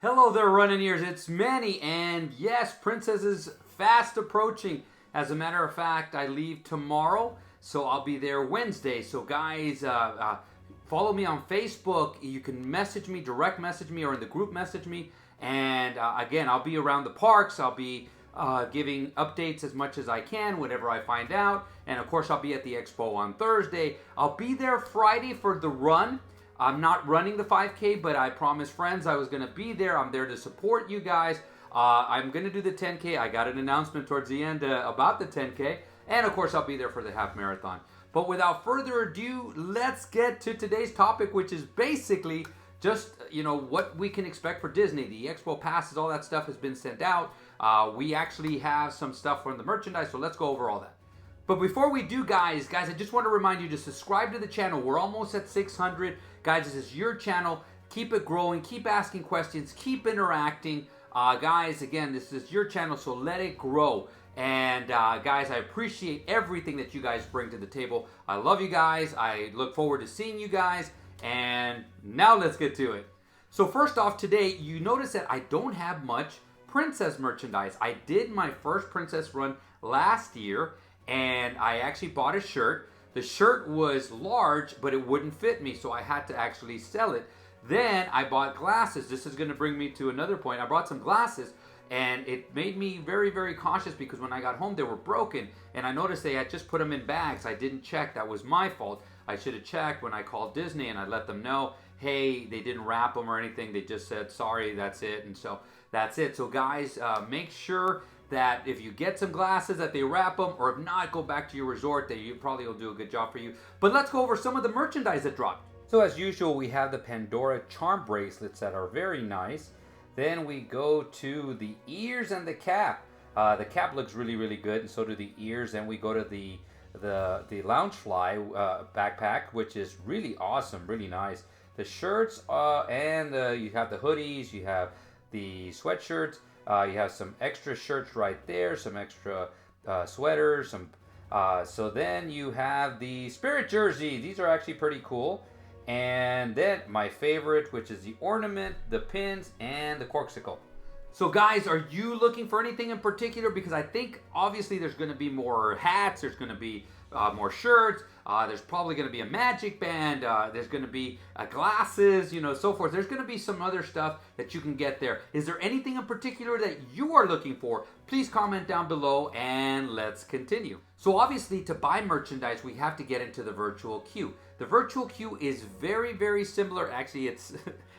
Hello there, running ears. It's Manny, and yes, Princess is fast approaching. As a matter of fact, I leave tomorrow, so I'll be there Wednesday. So, guys, follow me on Facebook. You can message me, direct message me, or in the group message me. And again, I'll be around the parks. I'll be giving updates as much as I can, whatever I find out. And of course, I'll be at the expo on Thursday. I'll be there Friday for the run. I'm not running the 5K, but I promised friends I was going to be there. I'm there to support you guys. I'm going to do the 10K. I got an announcement towards the end about the 10K. And of course, I'll be there for the half marathon. But without further ado, let's get to today's topic, which is basically just, what we can expect for Disney. The expo passes, all that stuff has been sent out. We actually have some stuff from the merchandise, so let's go over all that. But before we do, guys, I just want to remind you to subscribe to the channel. We're almost at 600. Guys, this is your channel. Keep it growing. Keep asking questions. Keep interacting. Guys, again, this is your channel, so let it grow. And guys, I appreciate everything that you guys bring to the table. I love you guys. I look forward to seeing you guys. And now let's get to it. So first off, today, you notice that I don't have much Princess merchandise. I did my first Princess run last year, and I actually bought a shirt. The shirt was large, but it wouldn't fit me, so I had to actually sell it. Then I bought glasses. This is going to bring me to another point. I bought some glasses, and it made me very, very cautious because when I got home, they were broken, and I noticed they had just put them in bags. I didn't check. That was my fault. I should have checked when I called Disney, and I let them know, hey, they didn't wrap them or anything. They just said, sorry, that's it. And so that's it. So guys, make sure that if you get some glasses that they wrap them, or if not, go back to your resort. They probably will do a good job for you. But let's go over some of the merchandise that dropped. So as usual, we have the Pandora charm bracelets that are very nice. Then we go to the ears and the cap. The cap looks really, really good, and so do the ears. Then we go to the Loungefly backpack, which is really awesome, really nice. The shirts and you have the hoodies, you have the sweatshirts. You have some extra shirts right there, some extra sweaters. So then you have the Spirit jersey. These are actually pretty cool. And then my favorite, which is the ornament, the pins, and the corksicle. So guys, are you looking for anything in particular? Because I think obviously there's going to be more hats, there's going to be more shirts, there's probably going to be a magic band, there's going to be glasses, so forth. There's going to be some other stuff that you can get there. Is there anything in particular that you are looking for? Please comment down below and let's continue. So obviously to buy merchandise, we have to get into the virtual queue. The virtual queue is very, very similar. Actually, it's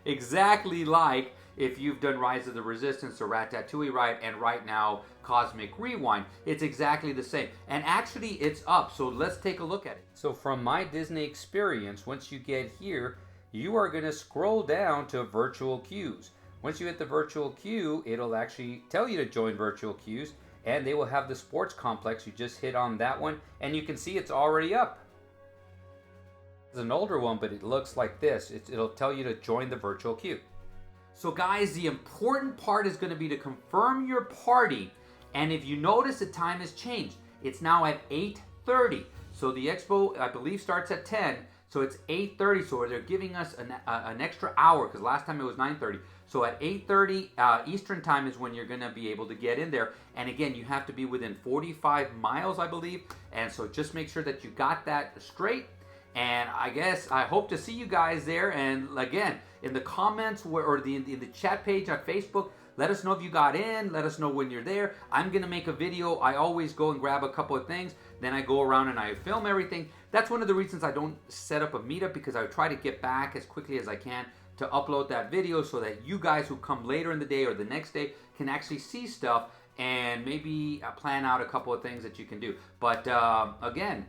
exactly like if you've done Rise of the Resistance or Ratatouille ride, and right now Cosmic Rewind. It's exactly the same. And actually it's up, so let's take a look at it. So from my Disney experience, once you get here, you are going to scroll down to virtual queues. Once you hit the virtual queue, it'll actually tell you to join virtual queues, and they will have the sports complex. You just hit on that one, and you can see it's already up. It's an older one, but it looks like this. It'll tell you to join the virtual queue. So guys, the important part is going to be to confirm your party. And if you notice, the time has changed. It's now at 8:30. So the expo, I believe, starts at 10. So it's 8:30. So they're giving us an extra hour, because last time it was 9:30. So at 8:30 Eastern time is when you're going to be able to get in there. And again, you have to be within 45 miles, I believe. And so just make sure that you got that straight. And I hope to see you guys there. And again, in the comments or in the chat page on Facebook, let us know if you got in. Let us know when you're there. I'm going to make a video. I always go and grab a couple of things. Then I go around and I film everything. That's one of the reasons I don't set up a meetup, because I try to get back as quickly as I can to upload that video so that you guys who come later in the day or the next day can actually see stuff and maybe plan out a couple of things that you can do. But again,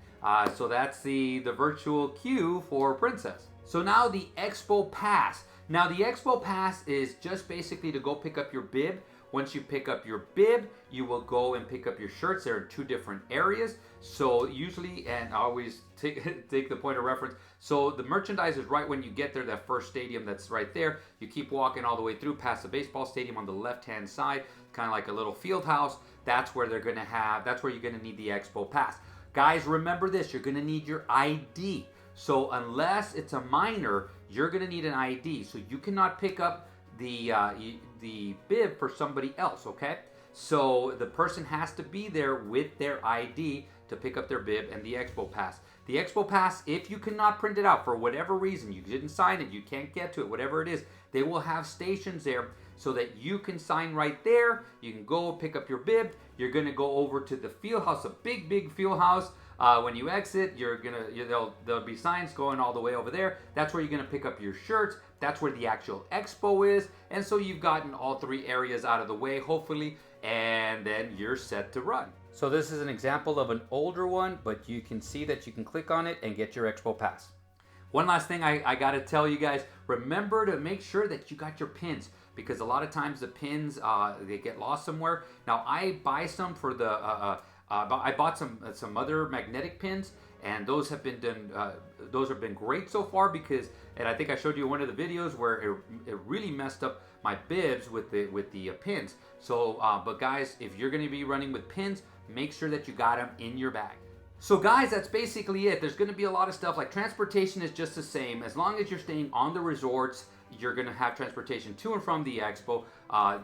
so that's the virtual queue for Princess. So now the Expo Pass. Now the Expo Pass is just basically to go pick up your bib. Once you pick up your bib, you will go and pick up your shirts. They're in two different areas. So usually, and I always take the point of reference, so the merchandise is right when you get there, that first stadium that's right there. You keep walking all the way through past the baseball stadium on the left-hand side, kind of like a little field house. That's where that's where you're gonna need the Expo Pass. Guys, remember this, you're gonna need your ID. So unless it's a minor, you're gonna need an ID. So you cannot pick up the bib for somebody else, okay? So the person has to be there with their ID to pick up their bib and the Expo Pass. The Expo Pass, if you cannot print it out for whatever reason, you didn't sign it, you can't get to it, whatever it is, they will have stations there so that you can sign right there. You can go pick up your bib. You're gonna go over to the field house, a big field house. When you exit, there'll be signs going all the way over there. That's where you're gonna pick up your shirts. That's where the actual expo is. And so you've gotten all three areas out of the way, hopefully, and then you're set to run. So this is an example of an older one, but you can see that you can click on it and get your Expo Pass. One last thing I gotta tell you guys, remember to make sure that you got your pins, because a lot of times the pins, they get lost somewhere. Now I buy some for the, I bought some other magnetic pins, and those have been done. Those have been great so far because, and I think I showed you one of the videos where it really messed up my bibs with the pins. So, but guys, if you're going to be running with pins, make sure that you got them in your bag. So guys, that's basically it. There's going to be a lot of stuff, like transportation is just the same. As long as you're staying on the resorts, you're going to have transportation to and from the expo.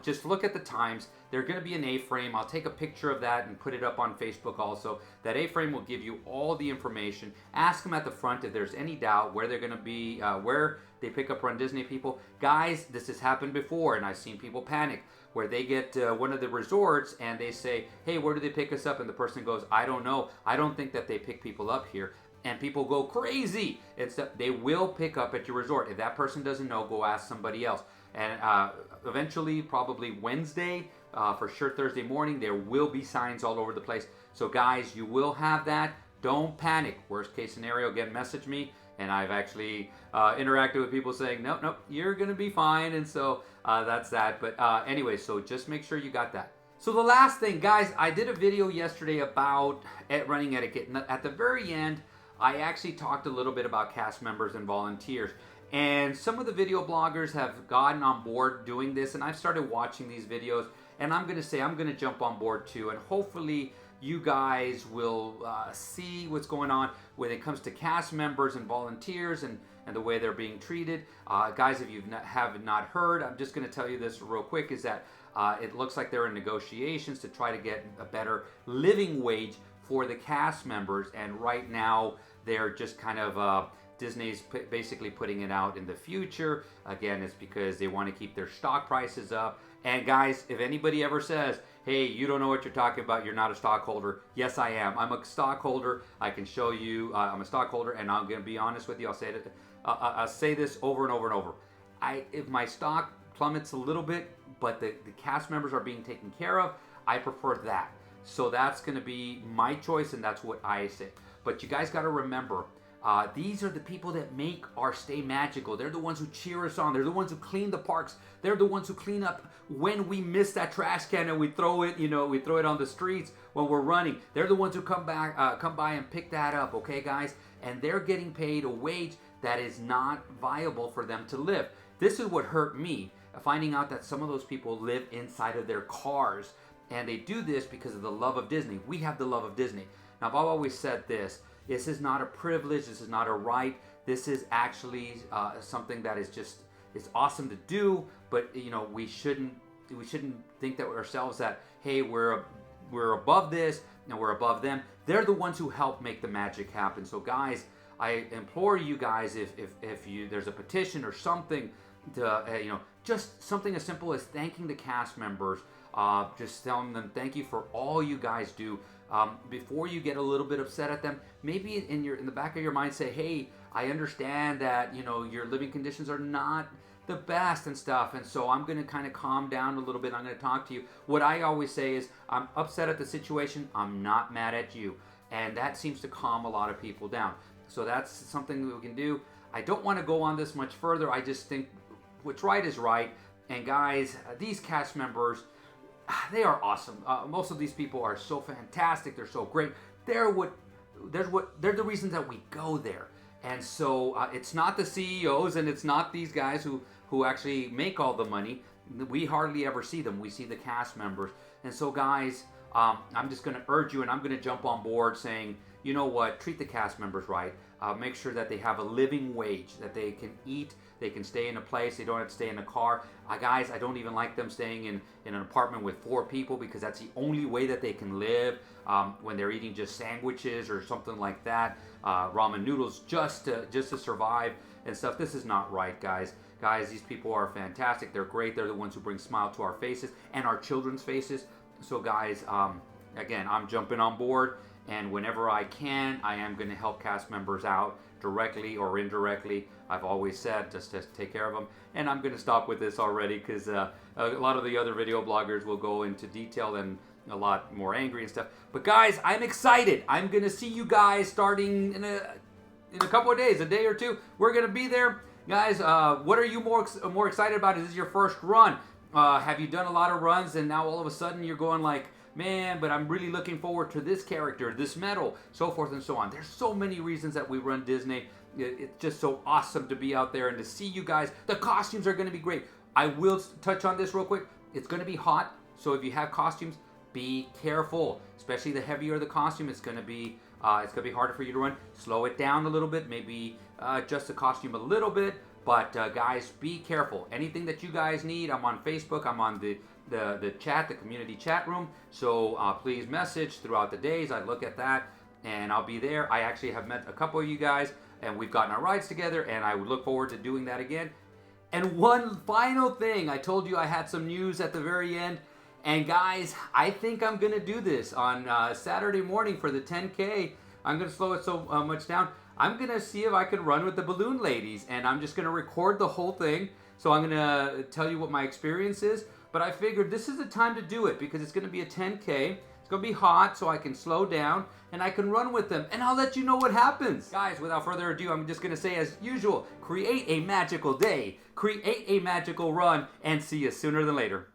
Just look at the times. They're going to be an A-frame. I'll take a picture of that and put it up on Facebook also. That A-frame will give you all the information. Ask them at the front if there's any doubt where they're going to be, where they pick up runDisney people. Guys, this has happened before, and I've seen people panic where they get one of the resorts and they say, hey, where do they pick us up? And the person goes, I don't know. I don't think that they pick people up here. And people go crazy. They will pick up at your resort. If that person doesn't know, go ask somebody else. And eventually, probably Wednesday, for sure Thursday morning, there will be signs all over the place. So guys, you will have that. Don't panic. Worst case scenario, again, message me. And I've actually interacted with people saying, nope, you're going to be fine. And so that's that. But anyway, so just make sure you got that. So the last thing, guys, I did a video yesterday about running etiquette. And at the very end, I actually talked a little bit about cast members and volunteers. And some of the video bloggers have gotten on board doing this, and I've started watching these videos, and I'm going to say I'm going to jump on board too, and hopefully you guys will see what's going on when it comes to cast members and volunteers and the way they're being treated. Guys, if you have not heard, I'm just going to tell you this real quick, is that it looks like they're in negotiations to try to get a better living wage for the cast members, and right now they're just kind of Disney's basically putting it out in the future. Again, it's because they want to keep their stock prices up. And guys, if anybody ever says, hey, you don't know what you're talking about, you're not a stockholder, yes, I am. I'm a stockholder. I can show you I'm a stockholder, and I'm going to be honest with you. I'll say this over and over and over. If my stock plummets a little bit, but the cast members are being taken care of, I prefer that. So that's going to be my choice, and that's what I say. But you guys got to remember, these are the people that make our stay magical. They're the ones who cheer us on. They're the ones who clean the parks. They're the ones who clean up when we miss that trash can and we throw it, we throw it on the streets when we're running. They're the ones who come by and pick that up, okay, guys? And they're getting paid a wage that is not viable for them to live. This is what hurt me, finding out that some of those people live inside of their cars, and they do this because of the love of Disney. We have the love of Disney. Now, I've always said this. This is not a privilege. This is not a right. This is actually something that is just, it's awesome to do. But we shouldn't think that ourselves that, hey, we're above this and we're above them. They're the ones who help make the magic happen. So guys, I implore you guys, if there's a petition or something to just something as simple as thanking the cast members, just telling them thank you for all you guys do. Before you get a little bit upset at them, maybe in the back of your mind say, hey, I understand that your living conditions are not the best and stuff, and so I'm going to kind of calm down a little bit. I'm going to talk to you. What I always say is, I'm upset at the situation, I'm not mad at you, and that seems to calm a lot of people down. So that's something that we can do. I don't want to go on this much further. I just think what's right is right. And guys, these cast members, they are awesome. Most of these people are so fantastic. They're so great. They're the reasons that we go there. And so it's not the CEOs and it's not these guys who actually make all the money. We hardly ever see them. We see the cast members. And so guys, I'm just going to urge you, and I'm going to jump on board saying, you know what, treat the cast members right. Make sure that they have a living wage, that they can eat, they can stay in a place, they don't have to stay in a car. Guys, I don't even like them staying in an apartment with 4 people, because that's the only way that they can live, when they're eating just sandwiches or something like that, ramen noodles just to survive and stuff. This is not right, guys. Guys, these people are fantastic. They're great. They're the ones who bring smile to our faces and our children's faces. So guys, again, I'm jumping on board, and whenever I can, I am going to help cast members out directly or indirectly. I've always said just to take care of them, and I'm going to stop with this already, because a lot of the other video bloggers will go into detail and a lot more angry and stuff. But guys, I'm excited. I'm going to see you guys starting in a couple of days, a day or two. We're going to be there. Guys, what are you more excited about? Is this your first run? Have you done a lot of runs and now all of a sudden you're going like, man, but I'm really looking forward to this character, this medal, so forth and so on. There's so many reasons that we run Disney. It's just so awesome to be out there and to see you guys. The costumes are going to be great. I will touch on this real quick. It's going to be hot, so if you have costumes, be careful. Especially the heavier the costume, it's going to be harder for you to run. Slow it down a little bit, maybe adjust the costume a little bit. But guys, be careful. Anything that you guys need, I'm on Facebook. I'm on the chat, the community chat room. So please message throughout the days. I look at that, and I'll be there. I actually have met a couple of you guys, and we've gotten our rides together, and I would look forward to doing that again. And one final thing, I told you I had some news at the very end. And guys, I think I'm going to do this on Saturday morning for the 10K. I'm going to slow it so much down. I'm going to see if I can run with the balloon ladies, and I'm just going to record the whole thing. So I'm going to tell you what my experience is, but I figured this is the time to do it because it's going to be a 10K. It's going to be hot, so I can slow down and I can run with them, and I'll let you know what happens. Guys, without further ado, I'm just going to say as usual, create a magical day, create a magical run, and see you sooner than later.